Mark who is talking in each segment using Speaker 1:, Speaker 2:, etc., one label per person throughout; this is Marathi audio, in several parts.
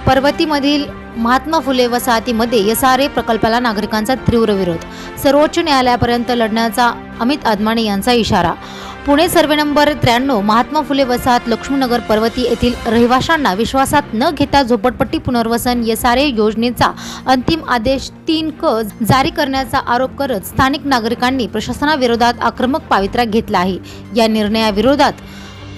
Speaker 1: पर्वतीमधील महात्मा फुले वसाहतीमध्ये एसआरए प्रकल्पाला नागरिकांचा तीव्र विरोध. सर्वोच्च न्यायालयापर्यंत लढण्याचा अमित आदमाने यांचा इशारा. पुणे सर्वे नंबर 93 महात्मा फुले वसाहत लक्ष्मीनगर पर्वती येथील रहिवाशांना विश्वासात न घेता झोपडपट्टी पुनर्वसन एसआरए योजनेचा अंतिम आदेश 3क जारी करण्याचा आरोप करत स्थानिक नागरिकांनी प्रशासनाविरोधात आक्रमक पवित्रा घेतला आहे. या निर्णयाविरोधात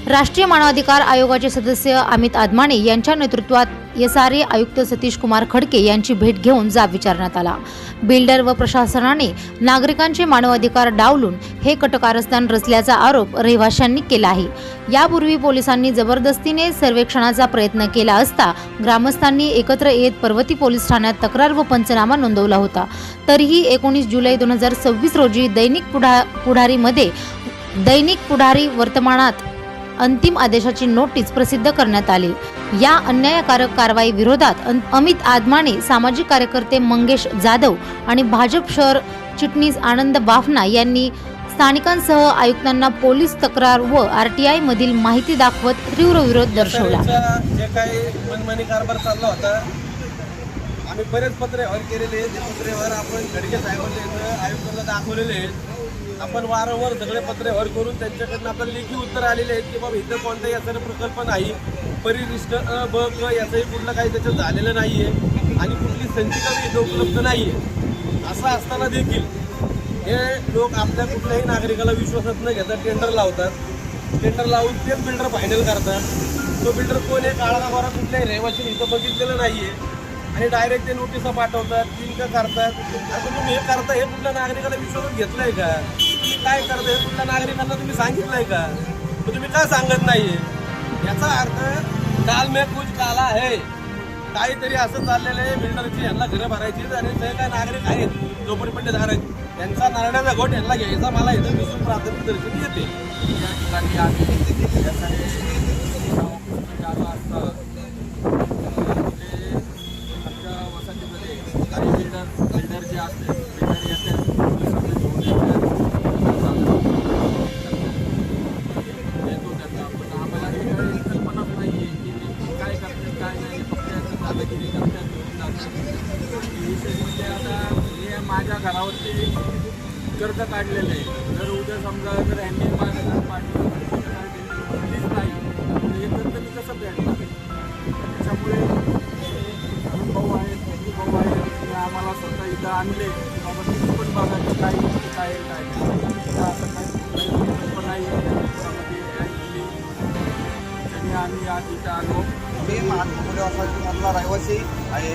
Speaker 1: राष्ट्रीय मानवाधिकार आयोगाचे सदस्य अमित आदमाने यांच्या नेतृत्वात एसआरए आयुक्त सतीश कुमार खडके यांची भेट घेऊन जाब विचारण्यात आला. बिल्डर व प्रशासनाने नागरिकांचे मानवाधिकार डावलून हे कटकारस्थान रचल्याचा आरोप रहिवाशांनी केला आहे. यापूर्वी पोलिसांनी जबरदस्तीने सर्वेक्षणाचा प्रयत्न केला असता ग्रामस्थांनी एकत्र येत पर्वती पोलीस ठाण्यात तक्रार व पंचनामा नोंदवला होता. तरीही 19 जुलै 2026 रोजी दैनिक पुढारी वर्तमानात अंतिम आदेशाची नोटीस प्रसिद्ध करण्यात आली. या अन्यायकारक कारवाई विरोधात अमित आदमाने, सामाजिक कार्यकर्ते मंगेश जाधव आणि भाजप शहर चिटणीस आनंद बाफना यांनी स्थानिकांसह आयुक्तांना पोलीस तक्रार व आरटीआय मधील माहिती दाखवत तीव्र विरोध दर्शवला.
Speaker 2: जे काही मनमानी कारभार चालला होता, आम्ही बरेच पत्रव्यवहार केलेले. ते पत्रव्यवहार आपण खडके साहेबांच्या आयुक्तांना दाखवलेले. आपण वारंवार सगळे पत्रव्यवहार करून त्यांच्याकडनं आपल्याला लेखी उत्तर आलेले आहेत की बाबा इथं कोणताही याचा प्रकल्प नाही, परिरिष्ट अ ब क याचंही कुठलं काही त्याच्यात झालेलं नाही आहे आणि कुठली संचिका इथं उपलब्ध नाही आहे. असं असताना देखील हे लोक आपल्या कुठल्याही नागरिकाला विश्वासात न घेता टेंडर लावतात. टेंडर लावून तेच बिल्डर फायनल करतात. तो बिल्डर कोण आहे काळा गोरा कुठल्याही रहिवाशी इथं बघितलेलं नाही आहे आणि डायरेक्ट ते नोटिसा पाठवतात, तीन करतात. आता तुम्ही हे करता, हे कुठल्या नागरिकाला विश्वासात घेतलंय का? तुम्ही काय करता हे कुठल्या नागरिकांना तुम्ही सांगितलंय का? तर तुम्ही का सांगत नाहीये? याचा अर्थ काल में कुछ काला आहे. काहीतरी असं चाललेलं आहे. बिल्डरची यांना घरं भरायची आणि ते काय नागरिक आहेत झोपडपट्टीधारक, त्यांचा नारळाचा घोट यांना घ्यायचा. मला इथं दिसून प्राथमिक दर्शनी येते. या ठिकाणी आम्ही बिल्डर जे असते बिल्डर येते येतो त्यांना, पण आम्हाला ही काही कल्पनाच नाही आहे की नेमकी काय करतात काय नाही. फक्त याचं दादागिरी करतात. विशेष म्हणजे आता हे माझ्या घरावरती कर्ज काढलेलं आहे. जर उद्या समजा जर यांनी माझं घर पाडलं भरलीच नाही तर हे कर्ज मी कसं भेटणार? त्याच्यामुळे भाऊ आहेत, भाऊ आहेत, आम्हाला स्वतः इथं आणले बाबा तुम्ही पण बघा की काय गोष्टी काय काय असं काही नाही त्यामध्ये काय दिली त्यांनी आम्ही आज इथं आलो.
Speaker 3: मी महात्मा फुले वसाहतीमधला रहिवासी आहे.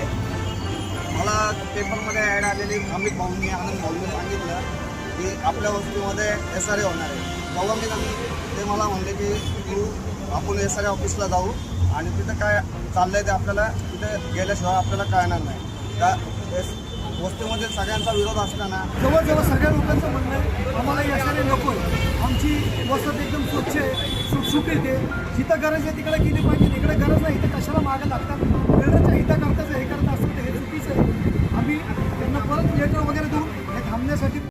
Speaker 3: मला पेपरमध्ये ॲड आलेली अमित भाऊंनी, आनंद भाऊंनी सांगितलं की आपल्या वस्तीमध्ये एसआरए होणार आहे. तेव्हा ते मला म्हणले की आपण एसआरए ऑफिसला जाऊ आणि तिथं काय चाललं आहे ते आपल्याला तिथे गेल्याशिवाय आपल्याला कळणार नाही. त्या वस्तीमध्ये सगळ्यांचा विरोध असताना
Speaker 4: जवळजवळ सगळ्या लोकांचं म्हणणं आहे आम्हाला एसआरए नको आहे. आमची वसत एकदम स्वच्छ आहे, सुटसुटीत आहे. जिथं गरज आहे तिकडे गेली पाहिजे, तिकडे गरज नाही इथं कशाला मागं लागतात. बिल्डरच्या हिता करताच हे करत असतं हे चुकीचं आहे. आम्ही त्यांना परत लेटर वगैरे देऊन हे थांबण्यासाठी